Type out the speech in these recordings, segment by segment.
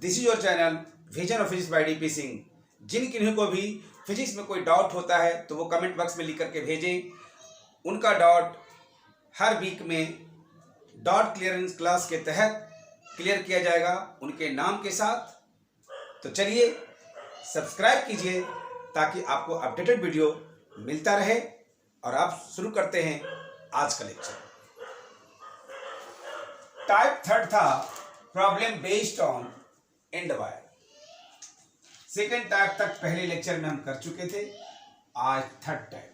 This is your channel vision of physics by DP Singh. जिन किन्हीं को भी फिजिक्स में कोई डाउट होता है तो वो कमेंट बॉक्स में लिख करके भेजें। उनका डाउट हर वीक में डाउट क्लियरेंस क्लास के तहत क्लियर किया जाएगा उनके नाम के साथ। तो चलिए सब्सक्राइब कीजिए ताकि आपको अपडेटेड वीडियो मिलता रहे। और आप शुरू करते हैं आज का लेक्चर। टाइप थर्ड था problem based on and wire. Second type तक पहले लेक्चर में हम कर चुके थे, आज थर्ड टाइप।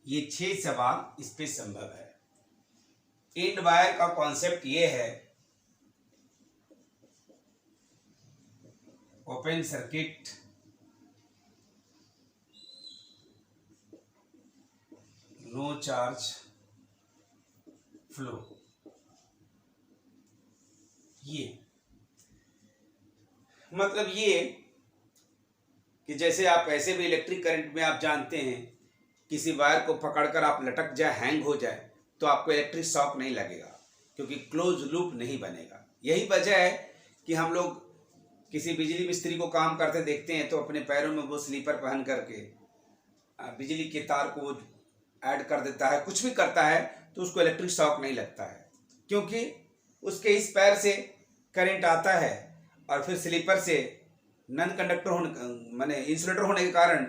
ये 6 सवाल इस पे संभव है। एंड वायर का कॉन्सेप्ट ये है, open circuit, no charge flow. ये मतलब ये कि जैसे आप ऐसे भी इलेक्ट्रिक करंट में आप जानते हैं, किसी वायर को पकड़कर आप लटक जाए, हैंग हो जाए तो आपको इलेक्ट्रिक शॉक नहीं लगेगा क्योंकि क्लोज लूप नहीं बनेगा। यही वजह है कि हम लोग किसी बिजली मिस्त्री को काम करते देखते हैं तो अपने पैरों में वो स्लीपर पहन करके बिजली के तार को ऐड कर देता है, कुछ भी करता है तो उसको इलेक्ट्रिक शॉक नहीं लगता है क्योंकि उसके इस पैर से करंट आता है और फिर स्लीपर से नॉन कंडक्टर होने माने इंसुलेटर होने के कारण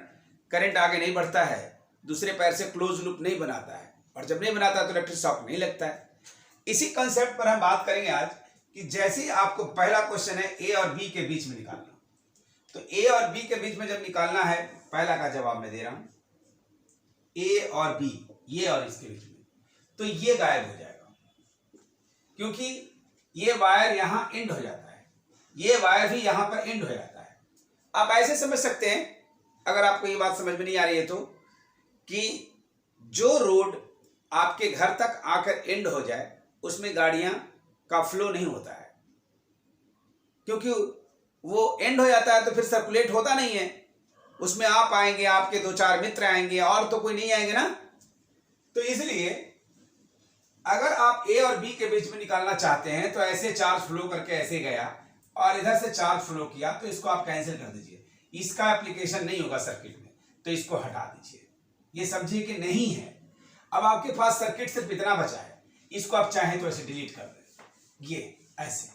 करंट आगे नहीं बढ़ता है, दूसरे पैर से क्लोज लूप नहीं बनाता है, और जब नहीं बनाता है तो इलेक्ट्रिक शॉक नहीं लगता है। इसी कंसेप्ट पर हम बात करेंगे आज कि जैसे ही आपको पहला क्वेश्चन है ए और बी के बीच में निकालना, तो ए और बी के बीच में जब निकालना है, पहला का जवाब मैं दे रहा हूं, ए और बी, ये और इसके बीच में, तो ये गायब हो जाएगा क्योंकि ये वायर यहां एंड हो जाता है, ये वायर भी यहां पर एंड हो जाता है। आप ऐसे समझ सकते हैं, अगर आपको ये बात समझ में नहीं आ रही है तो, कि जो रोड आपके घर तक आकर एंड हो जाए उसमें गाड़ियां का फ्लो नहीं होता है क्योंकि वो एंड हो जाता है तो फिर सर्कुलेट होता नहीं है, उसमें आप आएंगे, आपके 2-4 मित्र आएंगे और तो कोई नहीं आएंगे ना। तो इसलिए अगर आप ए और बी के बीच में निकालना चाहते हैं तो ऐसे चार्ज फ्लो करके ऐसे गया और इधर से चार्ज फ्लो किया तो इसको आप कैंसिल कर दीजिए, इसका एप्लीकेशन नहीं होगा सर्किट में, तो इसको हटा दीजिए। ये समझिए कि नहीं है। अब आपके पास सर्किट सिर्फ इतना बचा है, इसको आप चाहें तो ऐसे डिलीट कर दें, ये ऐसे।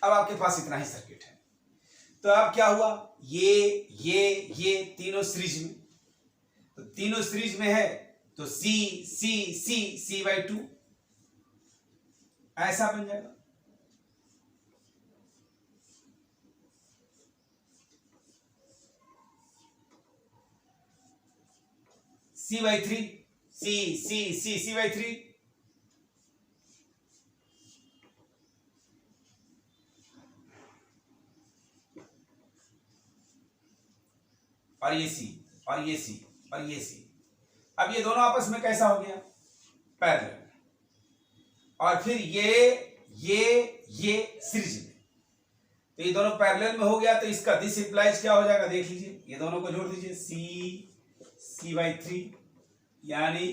अब आपके पास इतना ही सर्किट है। तो अब क्या हुआ, ये तीनों सीरीज में, तो तीनों सीरीज में है तो सी सी सी सी बाई 2 ऐसा बन जाएगा। C/3 C/3 और ये C और ये C और ये C। अब ये दोनों आपस में कैसा हो गया, पैरेलल, और फिर ये सीरीज में। तो ये दोनों पैरेलल में हो गया, तो इसका दिस इंप्लाइज क्या हो जाएगा, देख लीजिए, ये दोनों को जोड़ दीजिए, C/3 यानी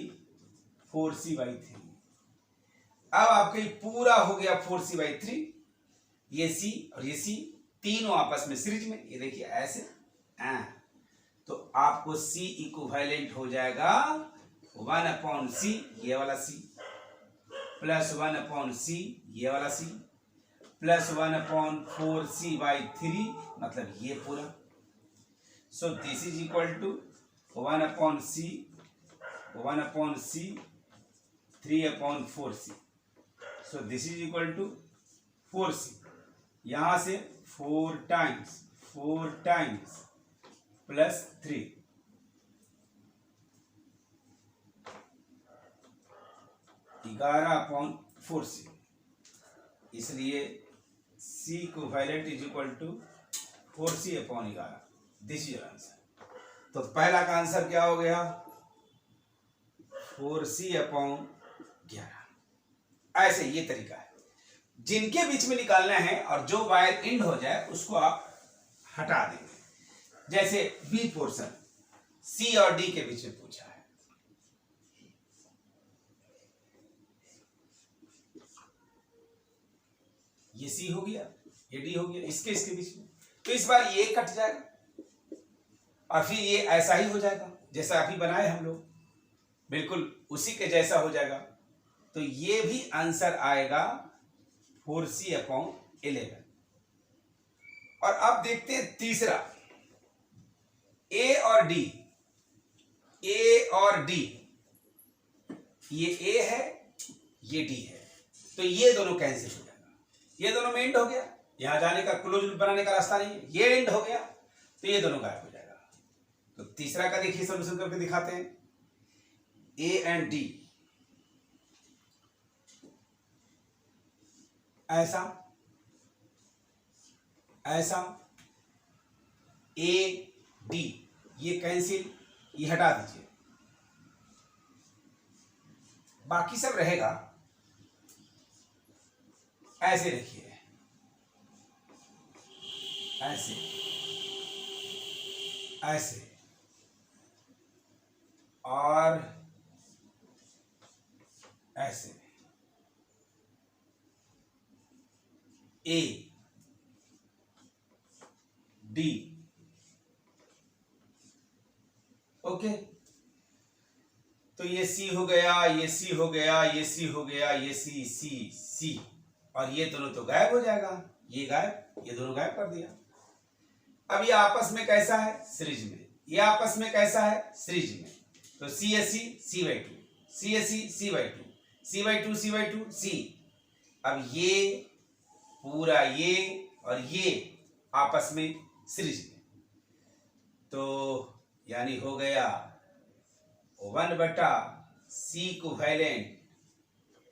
4C/3। अब आपका ये पूरा हो गया 4C/3, ये C और ये C तीनों आपस में सीरीज में, ये देखिए ऐसे। तो आपको C इक्विवेलेंट हो जाएगा 1/C, ये वाला C, प्लस 1/C, ये वाला C, प्लस 1/4C/3, मतलब ये पूरा। So this is equal to 1/C 3/4C। So this is equal to 4C, यहां से 4 टाइम्स प्लस 3, 11/4C, इसलिए C equivalent is equal to 4C/11। This is answer. तो पहला का आंसर क्या हो गया, 4C/11। ऐसे ये तरीका है, जिनके बीच में निकालना है और जो वायर एंड हो जाए उसको आप हटा देंगे। जैसे बी पोर्शन C और D के बीच में पूछा है, ये C हो गया, ये D हो गया, इसके बीच में, तो इस बार ये कट जाएगा और फिर ये ऐसा ही हो जाएगा जैसा अभी बनाए हम लोग, बिल्कुल उसी के जैसा हो जाएगा। तो ये भी आंसर आएगा 4C/11। और अब देखते हैं तीसरा, A और D, ये A है, ये D है, तो ये दोनों कैंसिल हो जाएगा, ये दोनों में एंड हो गया, यहां जाने का क्लोज लूप बनाने का रास्ता नहीं है, ये एंड हो गया, तो ये दोनों गायब हो जाएगा। तो तीसरा का देखिए, सॉल्यूशन करके दिखाते हैं। A एंड D ऐसा A D, ये कैंसिल, ये हटा दीजिए, बाकी सब रहेगा। ऐसे देखिए, ऐसे और ऐसे, A D, ओके। तो ये C हो गया, ये C हो गया, ये C हो गया, ये C, और ये दोनों तो गायब हो जाएगा, ये गायब, ये दोनों गायब कर दिया। अब ये आपस में कैसा है, सीरीज में, ये आपस में कैसा है, सीरीज में। तो CSC C/2, CSC C/2, C/2 C/2 C। अब ये पूरा ये और ये आपस में सीरीज में, तो यानी हो गया 1/C equivalent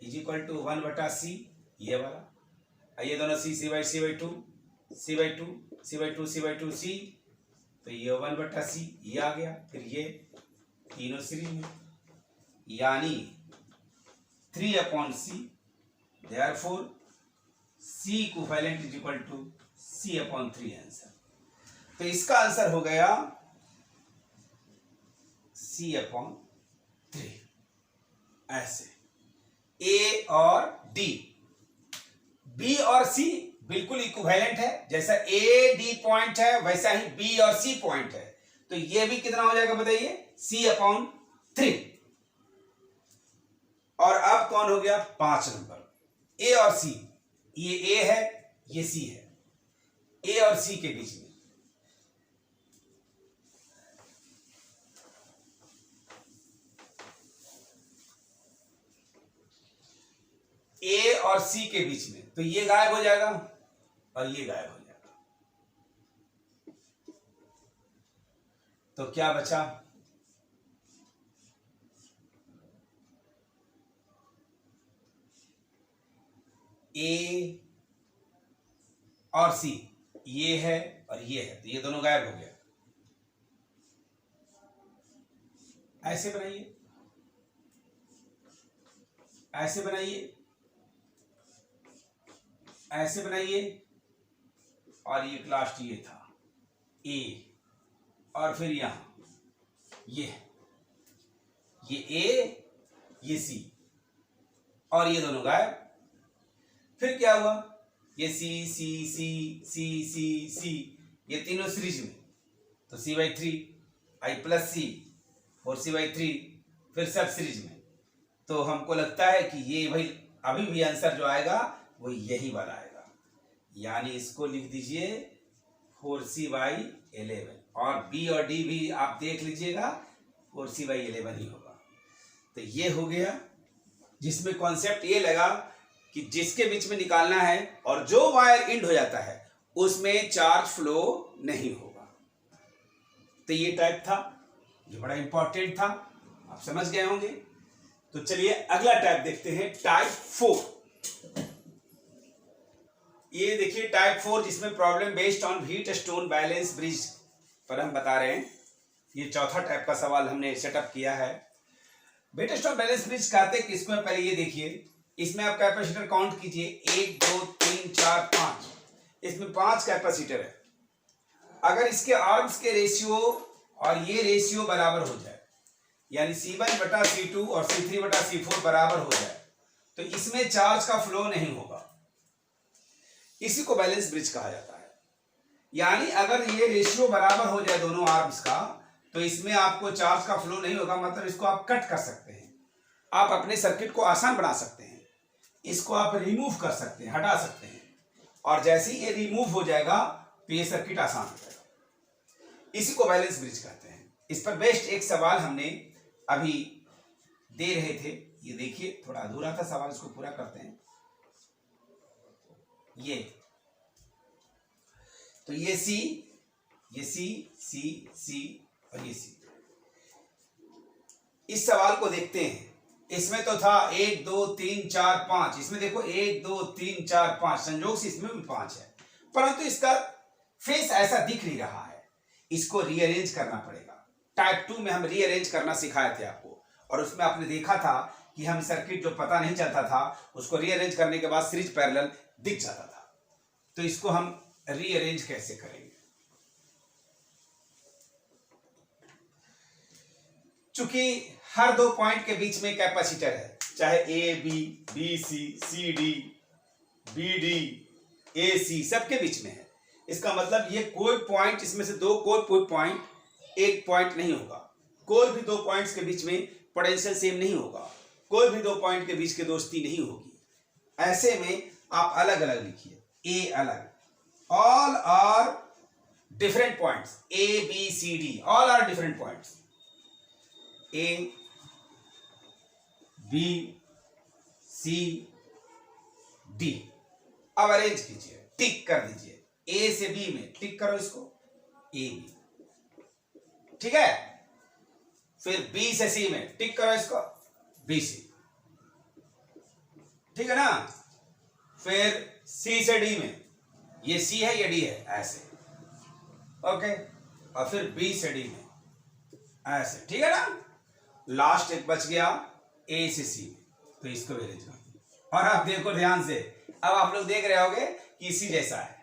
is equal to 1/C, ये वाला, ये दोनों C/2 C, तो ये 1/C, ये आ गया, फिर ये तीनों सीरीज में, यानी 3/C, therefore C equivalent is equal to C/3 answer. तो इसका आंसर हो गया C/3। ऐसे A और D, B और C बिल्कुल इक्विवेलेंट है, जैसा A D पॉइंट है वैसा ही B और C पॉइंट है, तो ये भी कितना हो जाएगा बताइए, C/3। और अब कौन हो गया 5 नंबर, A और C, ये A है, ये C है, A और C के बीच में A और C के बीच में, तो ये गायब हो जाएगा और ये गायब हो जाएगा, तो क्या बचा, A और C, ये है और ये है, तो ये दोनों गायब हो गया। ऐसे बनाइए, ऐसे बनाइए, ऐसे बनाइए, और ये लास्ट ये था ए, और फिर यहां ये ए, ये सी, और ये दोनों गायब। फिर क्या हुआ, ये सी सी सी सी सी सी, ये तीनों सीरीज में, तो C/3 I+C 4C/3, फिर सब सीरीज में। तो हमको लगता है कि ये भाई अभी भी आंसर जो आएगा वो यही वाला आएगा, यानी इसको लिख दीजिए 4C/11, और बी और डी भी आप देख लीजिएगा 4C/11 ही होगा। तो ये हो गया, जिसमें कॉन्सेप्ट ये लगा कि जिसके बीच में निकालना है और जो वायर इंड हो जाता है उसमें चार्ज फ्लो नहीं होगा। तो ये टाइप था जो बड़ा इंपॉर्टेंट था, आप समझ गए होंगे। तो चलिए अगला टाइप देखते हैं, टाइप 4। ये देखिए टाइप 4, जिसमें problem based on Wheatstone balance bridge पर हम बता रहे हैं। ये चौथा टाइप का सवाल हमने सेटअप किया है। व्हीटस्टोन बैलेंस ब्रिज कहते हैं किसको, पहले ये देखिए, इसमें आप कैपेसिटर काउंट कीजिए, 1 2 3 4 5, इसमें 5 कैपेसिटर है। अगर इसके आर्म्स के रेशियो और ये रेशियो बराबर हो जाए, यानी C1/C2 और C3/C4 बराबर हो जाए, तो इसमें चार्ज का फ्लो नहीं होगा। इसी को बैलेंस ब्रिज कहा जाता है। यानी अगर ये रेशियो बराबर हो जाए दोनों आर्म्स का, तो इसमें आपको चार्ज का फ्लो नहीं होगा, मतलब इसको आप कट कर सकते हैं, आप अपने सर्किट को आसान बना सकते हैं, इसको आप रिमूव कर सकते हैं, हटा सकते हैं, और जैसे ही ये रिमूव हो जाएगा तो ये सर्किट आसान हो जाएगा। इसी को बैलेंस ब्रिज कहते हैं। इस पर बेस्ड एक सवाल हमने अभी दे रहे थे, ये देखिए थोड़ा अधूरा था सवाल, इसको पूरा करते हैं। ये तो ये सी, ये सी सी सी और ये सी। इस सवाल को देखते हैं। इसमें तो था 1 2 3 4 5, इसमें देखो 1 2 3 4 5, संयोग से इसमें भी 5 है, परंतु इसका फेस ऐसा दिख नहीं रहा है, इसको रीअरेंज करना पड़ेगा। टाइप 2 में हम रीअरेंज करना सिखाए थे आपको, और उसमें आपने देखा था कि हम सर्किट जो पता नहीं चलता था उसको रीअरेंज करने के बाद सीरीज पैरेलल दिख जाता था। तो इसको हम रीअरेंज कैसे करेंगे, चूंकि हर दो पॉइंट के बीच में कैपेसिटर है, चाहे A B, B C, C D, B D, A C, सबके बीच में है। इसका मतलब ये कोई पॉइंट, इसमें से दो कोई पॉइंट एक पॉइंट नहीं होगा, कोई भी दो पॉइंट्स के बीच में पोटेंशियल सेम नहीं होगा, कोई भी दो पॉइंट के बीच की दोस्ती नहीं होगी। ऐसे में आप अलग अलग लिखिए, ए अलग, all are different points, A B C D, all are different points, A B C D. अब अरेंज कीजिए, टिक कर दीजिए, ए से बी में टिक करो इसको, ए बी, ठीक है। फिर बी से सी में टिक करो इसको, बी सी, ठीक है ना। फिर सी से डी में, ये सी है ये डी है, ऐसे, ओके। और फिर बी से डी में ऐसे, ठीक है ना। लास्ट एक बच गया ए से सी में, तो इसको अरेंज कर दो। और आप देखो ध्यान से, अब आप लोग देख रहे होगे कि सी जैसा है।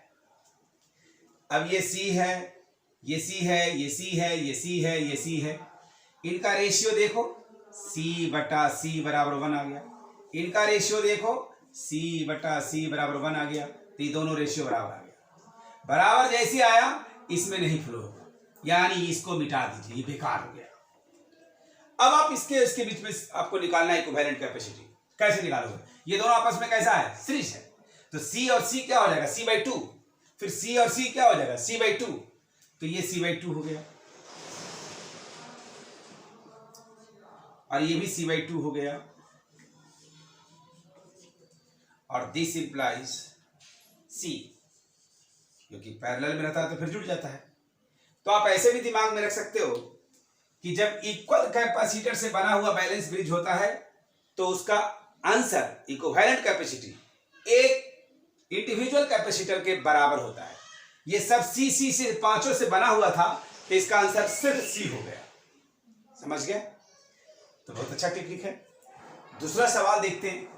अब ये सी है, ये सी है, ये सी है, ये सी है, ये सी है, इनका रेशियो देखो, C/C बराबर 1 आ गया। इनका रेशियो देखो, C/C बराबर 1 आ गया। तो ये दोनों रेशियो बराबर आ गया। बराबर जैसे आया, इसमें नहीं फ्लो होगा, यानी इसको मिटा दीजिए, ये बेकार हो गया। अब आप इसके बीच में आपको निकालना है इक्विवेलेंट कैपेसिटी। कैसे निकालोगे, ये दोनों आपस में कैसा है, सीरीज है। तो C और C क्या हो जाएगा, C/2, फिर C और C क्या हो जाएगा, C/2, तो ये C/2 हो गया, और ये भी C/2 हो गया, और दिस इंप्लाइज C, क्योंकि पैरेलल में रहता है तो फिर जुड़ जाता है। तो आप ऐसे भी दिमाग में रख सकते हो कि जब इक्वल कैपेसिटर से बना हुआ बैलेंस ब्रिज होता है तो उसका आंसर इक्विवेलेंट कैपेसिटी एक इंडिविजुअल कैपेसिटर के बराबर होता है। ये सब सी से पांचों से बना हुआ था, तो इसका आंसर सिर्फ सी हो गया। समझ गए? तो बहुत अच्छा टेक्निक है। दूसरा सवाल देखते हैं।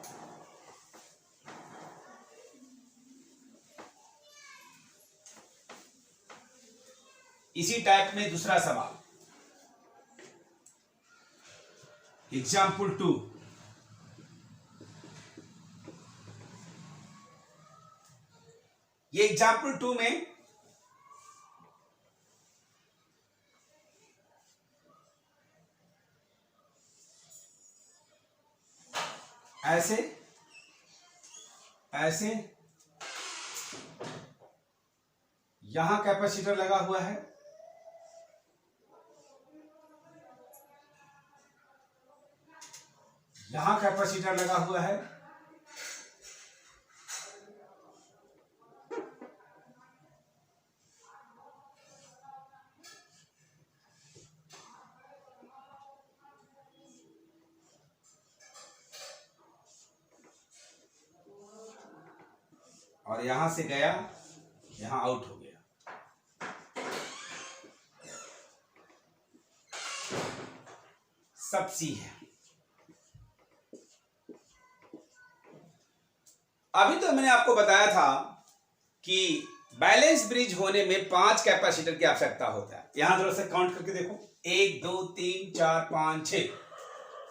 इसी टाइप में दूसरा सवाल, एग्जाम्पल 2। ये एग्जाम्पल 2 में ऐसे ऐसे यहां कैपेसिटर लगा हुआ है, यहां कैपेसिटर लगा हुआ है, और यहां से गया, यहां आउट हो गया। सब सी है। अभी तो मैंने आपको बताया था कि बैलेंस ब्रिज होने में 5 कैपेसिटर की आवश्यकता होता है। यहां थोड़ा सा काउंट करके देखो, 1 2 3 4 5 6,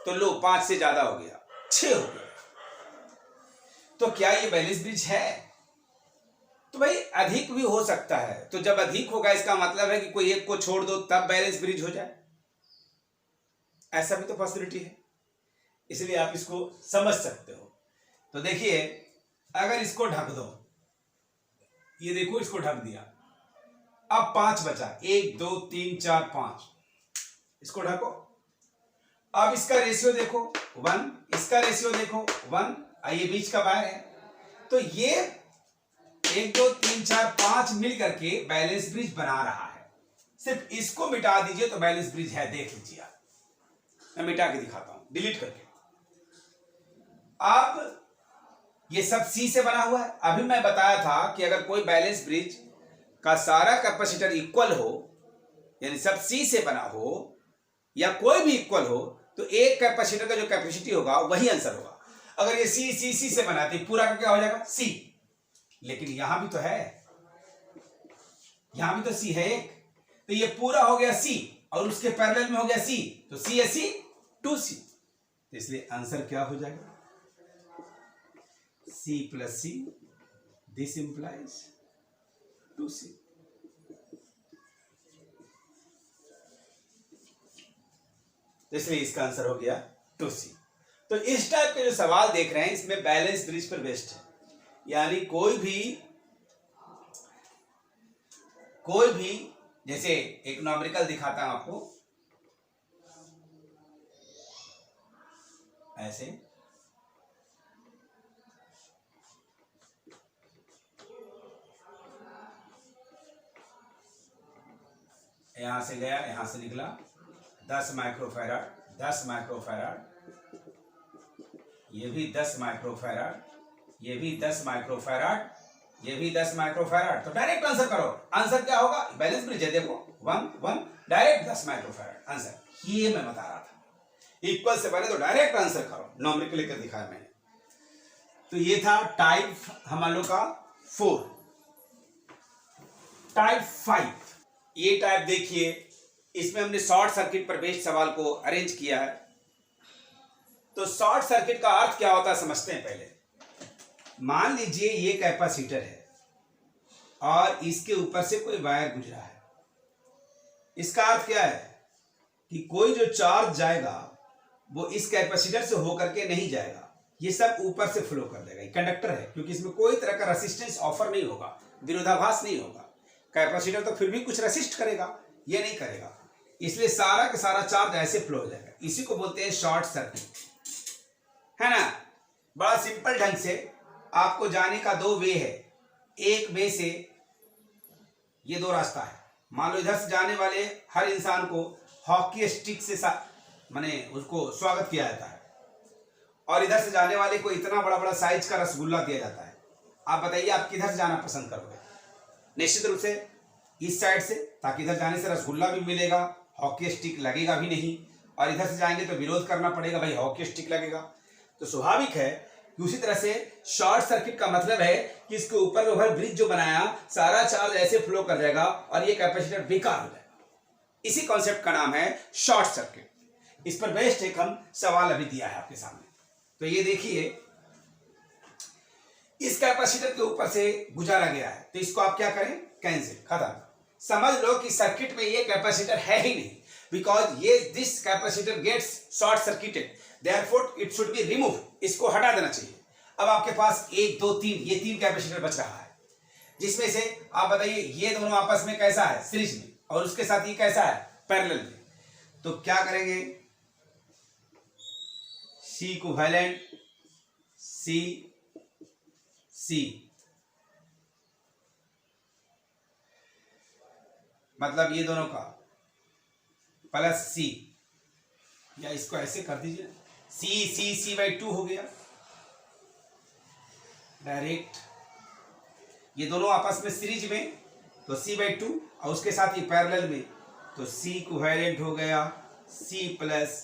तो लो 5 से ज्यादा हो गया, 6 हो गया। तो क्या ये बैलेंस ब्रिज है? तो भाई अधिक भी हो सकता है। तो जब अधिक होगा इसका मतलब है कि कोई एक को छोड़ दो तब बैलेंस ब्रिज हो जाए, ऐसा भी तो पॉसिबिलिटी है। इसलिए आप इसको समझ सकते हो। तो देखिए, अगर इसको ढक दो, ये देखो इसको ढक दिया, अब 5 बचा, 1 2 3 4 5, इसको ढको। अब इसका रेशियो देखो 1, इसका रेशियो देखो 1, ये बीच का वायर है। तो ये 1 2 3 4 5 मिल करके बैलेंस ब्रिज बना रहा है। सिर्फ इसको मिटा दीजिए तो बैलेंस ब्रिज है, देख लीजिए आप। मैं मिटा के दिखाता हूं, डिलीट करके। अब ये सब सी से बना हुआ है। अभी मैं बताया था कि अगर कोई बैलेंस ब्रिज का सारा कैपेसिटर इक्वल हो, यानी सब सी से बना हो या कोई भी इक्वल हो, तो एक कैपेसिटर का जो कैपेसिटी होगा वही आंसर होगा। अगर ये सी से बना तो पूरा का क्या हो जाएगा? सी। लेकिन यहां भी तो है, यहां भी तो सी है एक, तो ये पूरा हो गया सी और उसके पैरेलल में हो गया सी, तो सी है सी 2C। तो इसलिए आंसर क्या हो जाएगा? C plus C, this implies 2C। तो इसलिए इसका आंसर हो गया 2C। तो इस टाइप के जो सवाल देख रहे हैं इसमें बैलेंस ब्रिज पर बेस्ड है, यानी कोई भी जैसे एक न्यूमेरिकल दिखाता हूं आपको, ऐसे यहां से गया, यहां से निकला 10 माइक्रोफैराड, 10 माइक्रोफैराड, ये भी 10 माइक्रोफैराड, ये भी 10 माइक्रोफैराड, ये भी 10 माइक्रोफैराड। तो डायरेक्ट आंसर करो। आंसर क्या होगा? बैलेंस ब्रिज है, देखो 1 1 डायरेक्ट 10 माइक्रोफैराड आंसर। ये मैं बता रहा था, इक्वल से पहले तो डायरेक्ट आंसर करो, न्यूमेरिकल लेकर दिखाया मैंने। तो ये था टाइप हम लोग का 4। टाइप 5, ये टाइप देखिए, इसमें हमने शॉर्ट सर्किट पर बेस्ड सवाल को अरेंज किया है। तो शॉर्ट सर्किट का अर्थ क्या होता है समझते हैं पहले। मान लीजिए ये कैपेसिटर है और इसके ऊपर से कोई वायर गुजरा है। इसका अर्थ क्या है कि कोई जो चार्ज जाएगा वो इस कैपेसिटर से होकर के नहीं जाएगा, ये सब ऊपर से फ्लो कर देगा। कंडक्टर है, क्योंकि इसमें कोई तरह का रेसिस्टेंस ऑफर नहीं होगा, विरोधाभास नहीं होगा। कैपेसिटर तो फिर भी कुछ रेसिस्ट करेगा, ये नहीं करेगा, इसलिए सारा का सारा चार्ज ऐसे फ्लो हो जाएगा। इसी को बोलते हैं शॉर्ट सर्किट, है ना। बड़ा सिंपल ढंग से आपको जाने का 2 वे है। एक वे से ये 2 रास्ता है। मान लो इधर से जाने वाले हर इंसान को हॉकी स्टिक से माने उसको स्वागत किया जाता है, और इधर से जाने वाले को इतना बड़ा बड़ा साइज का रसगुल्ला दिया जाता है। आप बताइए आप किधर से जाना पसंद करोगे? निश्चित रूप से इस साइड से, ताकि इधर जाने से रसगुल्ला भी मिलेगा, हॉकी स्टिक लगेगा भी नहीं, और इधर से जाएंगे तो विरोध करना पड़ेगा, भाई हॉकी स्टिक लगेगा। तो स्वाभाविक है कि उसी तरह से शॉर्ट सर्किट का मतलब है कि इसके ऊपर ओवर ब्रिज जो बनाया सारा चार्ज ऐसे फ्लो कर जाएगा और ये कैपेसिटर बेकार हो जाएगा। इसी कॉन्सेप्ट का नाम है शॉर्ट सर्किट। इस पर बेस्ड एक हम सवाल अभी दिया है आपके सामने। तो ये देखिए, इस कैपेसिटर के ऊपर से गुजारा गया है, तो इसको आप क्या करें, कैंसिल, खत्म। समझ लो कि सर्किट में ये कैपेसिटर है ही नहीं, बिकॉज ये this capacitor gets short circuited, therefore it should be remove. इसको हटा देना चाहिए। अब आपके पास 1 2 3 ये 3 कैपेसिटर बच रहा है, जिसमें से आप बताइए ये दोनों आपस में कैसा है, सीरीज में, और उसके साथ ये कैसा है, पैरेलल में। तो क्या करेंगे, C इक्विवेलेंट C मतलब ये दोनों का प्लस C, या इसको ऐसे कर दीजिए, C/2 हो गया डायरेक्ट। ये दोनों आपस में सीरीज में, तो C/2, और उसके साथ ये पैरेलल में, तो C इक्विवेलेंट हो गया C plus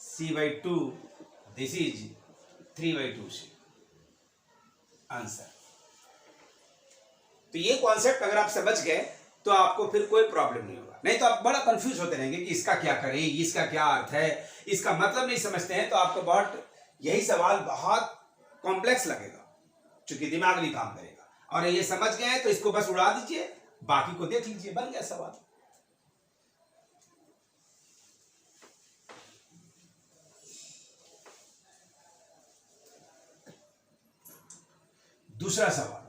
C/2, this is 3/2 C answer. तो ये कॉन्सेप्ट अगर आप समझ गए तो आपको फिर कोई प्रॉब्लम नहीं होगा। नहीं तो आप बड़ा कंफ्यूज होते रहेंगे कि इसका क्या करें, इसका क्या अर्थ है, इसका मतलब नहीं समझते हैं, तो आपको बहुत यही सवाल बहुत कॉम्प्लेक्स लगेगा, क्योंकि दिमाग नहीं काम करेगा। और ये समझ गए हैं तो इसको बस उड़ा दीजिए, बाकी को देख लीजिए, बन गया सवाल। दूसरा सवाल,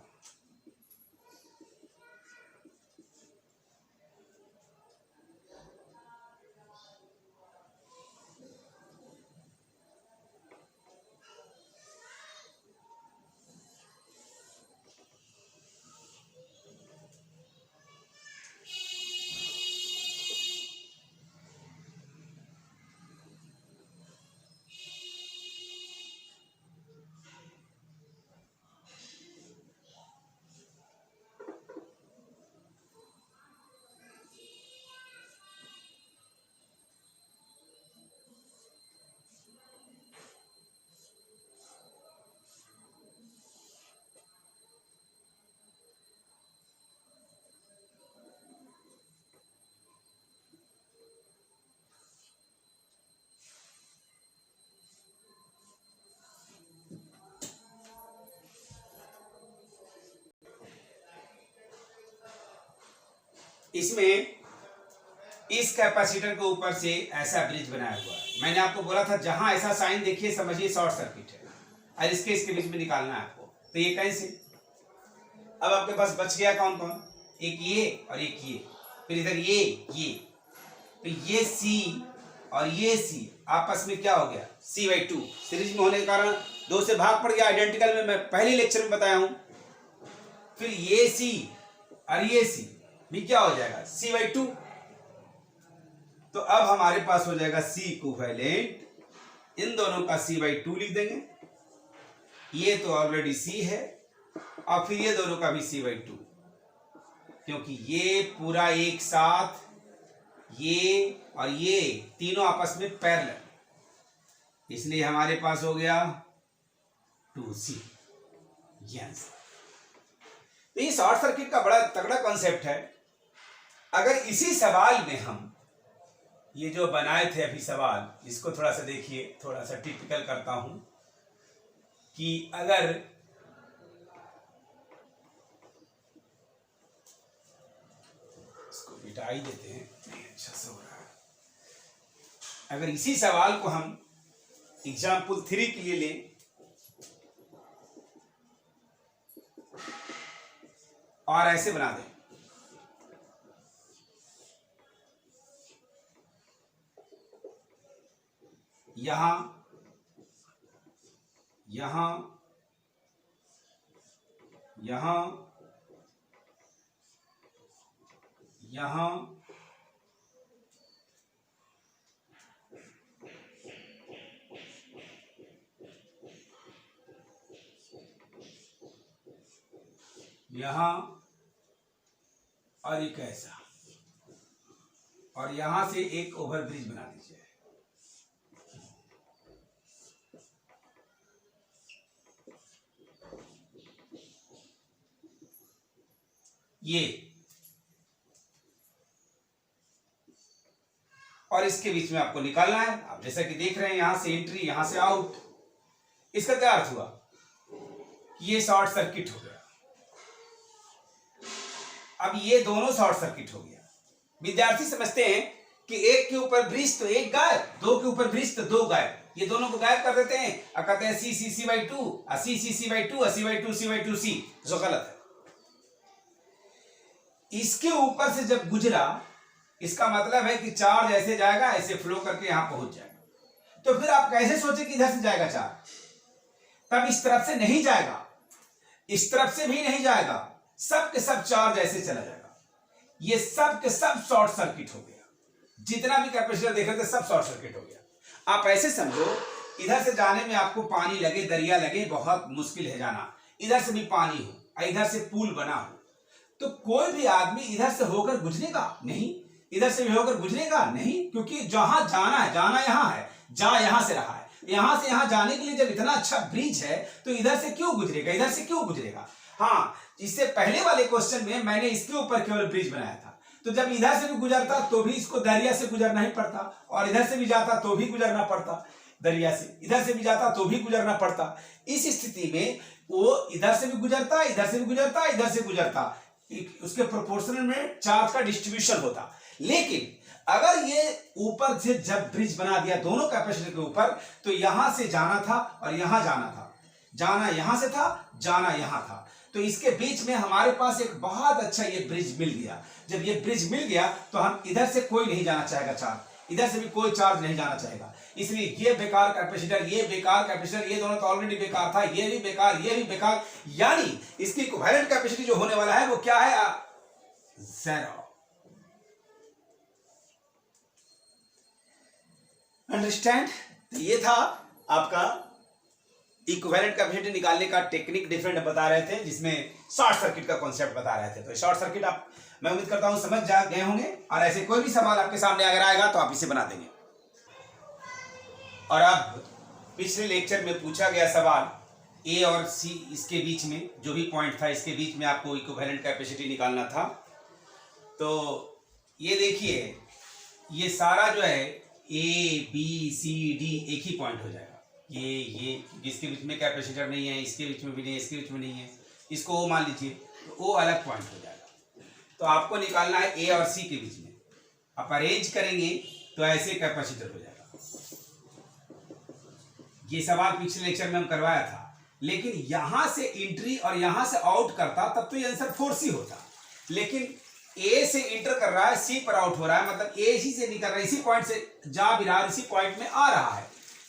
इसमें इस कैपेसिटर के ऊपर से ऐसा ब्रिज बनाया हुआ है। मैंने आपको बोला था जहां ऐसा साइन देखिए समझिए शॉर्ट सर्किट है, और इसके बीच में निकालना है आपको। तो ये कैसे, अब आपके पास बच गया कौन कौन, एक ये और एक ये, फिर इधर ये, तो ये C और ये C आपस में क्या हो गया, C/2। सीरीज में होने के कारण 2 से भाग पड़ गया, आइडेंटिकल में मैं पहले लेक्चर में बताया हूं। फिर ये C और ये C भी क्या हो जाएगा, C/2। तो अब हमारे पास हो जाएगा C इक्विवेलेंट, इन दोनों का C/2 लिख देंगे। ये तो ऑलरेडी C है, और फिर ये दोनों का भी C/2, क्योंकि ये पूरा एक साथ, ये और ये तीनों आपस में पैरेलल, इसलिए हमारे पास हो गया 2C। ये आंसर। तो ये शॉर्ट सर्किट का बड़ा तगड़ा कॉन्सेप्ट है। अगर इसी सवाल में हम ये जो बनाए थे अभी सवाल, इसको थोड़ा सा देखिए, थोड़ा सा टिपिकल करता हूं कि अगर इसको मिटा ही देते हैं, नहीं अच्छा से हो रहा है। अगर इसी सवाल को हम एग्जाम्पल 3 के लिए लें, और ऐसे बना दें, यहां यहां यहां यहां यहां और एक ऐसा, और यहां से एक ओवरब्रिज बना दीजिए। ये, और इसके बीच में आपको निकालना है। आप जैसा कि देख रहे हैं यहां से एंट्री, यहां से आउट। इसका क्या अर्थ हुआ? ये शॉर्ट सर्किट हो गया। अब ये दोनों शॉर्ट सर्किट हो गया। विद्यार्थी समझते हैं कि एक के ऊपर ब्रिज तो एक गायब, दो के ऊपर ब्रिज तो दो गायब, ये दोनों को गायब कर देते हैं और कहते हैं C C C by two, C C C by two, C by two, C by two C, जो गलत है। इसके ऊपर से जब गुजरा, इसका मतलब है कि चार्ज ऐसे जाएगा, ऐसे फ्लो करके यहां पहुंच जाएगा। तो फिर आप कैसे सोचे कि इधर से जाएगा चार्ज? तब इस तरफ से नहीं जाएगा, इस तरफ से भी नहीं जाएगा, सब के सब चार्ज ऐसे चला जाएगा। ये सब के सब शॉर्ट सर्किट हो गया। जितना भी कैपेसिटर देख रहे थे सब शॉर्ट सर्किट हो गया। आप ऐसे समझो, इधर से जाने में आपको पानी लगे, दरिया लगे, बहुत मुश्किल है जाना। इधर से भी पानी हो, इधर से पुल बना हो, तो कोई भी आदमी इधर से होकर गुजरेगा नहीं, इधर से भी होकर गुजरेगा नहीं, क्योंकि जहां जाना है, जाना यहां है, जा यहां से रहा है। यहां से यहां जाने के लिए जब इतना अच्छा ब्रिज है तो इधर से क्यों गुजरेगा, इधर से क्यों गुजरेगा? हाँ, इससे पहले वाले क्वेश्चन में मैंने इसके ऊपर केवल ब्रिज बनाया था, तो जब इधर से भी गुजरता तो भी इसको दरिया से गुजरना ही पड़ता, और इधर से भी जाता तो भी गुजरना पड़ता दरिया से, इधर से भी जाता तो भी गुजरना पड़ता। इस स्थिति में वो इधर से भी गुजरता, इधर से भी गुजरता, इधर से गुजरता, उसके प्रोपोर्शनल में चार्ज का डिस्ट्रीब्यूशन होता। लेकिन अगर ये ऊपर से जब ब्रिज बना दिया दोनों कैपेसिटर के ऊपर, तो यहां से जाना था और यहां जाना था, जाना यहां से था, जाना यहां था, तो इसके बीच में हमारे पास एक बहुत अच्छा ये ब्रिज मिल गया। जब ये ब्रिज मिल गया तो हम इधर से कोई नहीं जाना चाहेगा चार्ज, इधर से भी कोई चार्ज नहीं जाना चाहेगा। इसलिए ये बेकार कैपेसिटर, ये बेकार कैपेसिटर, ये दोनों तो ऑलरेडी बेकार था, ये भी बेकार, ये भी बेकार, यानी इसकी इक्विवेलेंट कैपेसिटी जो होने वाला है वो क्या है? ज़ीरो। अंडरस्टैंड? ये था आपका इक्विवेलेंट कैपेसिटी निकालने का टेक्निक, डिफरेंट बता रहे थे, जिसमें शॉर्ट सर्किट का कॉन्सेप्ट बता रहे थे। तो शॉर्ट सर्किट आप, मैं उम्मीद करता हूं समझ जा गए होंगे, और ऐसे कोई भी सवाल आपके सामने अगर आएगा तो आप इसे बना देंगे। और अब पिछले लेक्चर में पूछा गया सवाल ए और सी, इसके बीच में जो भी पॉइंट था, इसके बीच में आपको इक्विवेलेंट कैपेसिटी निकालना था। तो ये देखिए, ये सारा जो है ए बी सी डी एक ही पॉइंट हो जाएगा। ये इसके बीच में कैपेसिटर नहीं है, इसके बीच में भी नहीं है, इसके बीच में नहीं है, इसको ओ मान लीजिए, तो ओ अलग पॉइंट हो जाएगा। तो आपको निकालना है ए और सी के बीच में। आप अरेंज करेंगे तो ऐसे कैपेसिटर हो जाएगा। ये सवाल पिछले लेक्चर में हम करवाया था, लेकिन यहां से एंट्री और यहां से आउट करता तब तो ये आंसर 4C होता, लेकिन ए से इंटर कर रहा है, सी पर आउट हो रहा है, मतलब ए इसी से निकल रहा है, इसी पॉइंट से जा भी रहा है, इसी पॉइंट में आ रहा है।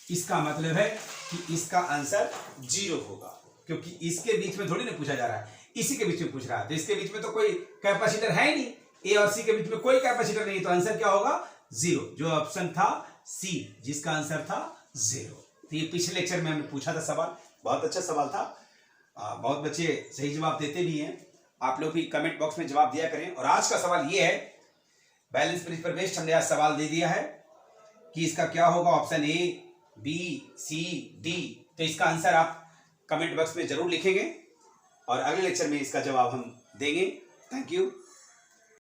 इसका मतलब है कि इसका आंसर 0 होगा, क्योंकि इसके बीच में थोड़ी ना पूछा जा रहा है, इसी के बीच में पूछ रहा है। तो इसके बीच में तो कोई कैपेसिटर है ही नहीं, ए और सी के बीच में कोई कैपेसिटर नहीं, तो आंसर क्या होगा? 0, जो ऑप्शन था सी, जिसका आंसर था 0। तो ये पिछले लेक्चर में हमने पूछा था सवाल, बहुत अच्छा सवाल था, बहुत बच्चे सही जवाब देते भी हैं। आप लोग भी कमेंट बॉक्स में जवाब दिया करें। और आज का सवाल ये है, बैलेंस ब्रिज पर बेस्ड हमने आज सवाल दे दिया है कि इसका क्या होगा, option A B C D. तो इसका आंसर आप कमेंट बॉक्स में जरूर लिखेंगे और अगले लेक्चर में इसका जवाब हम देंगे। Thank you.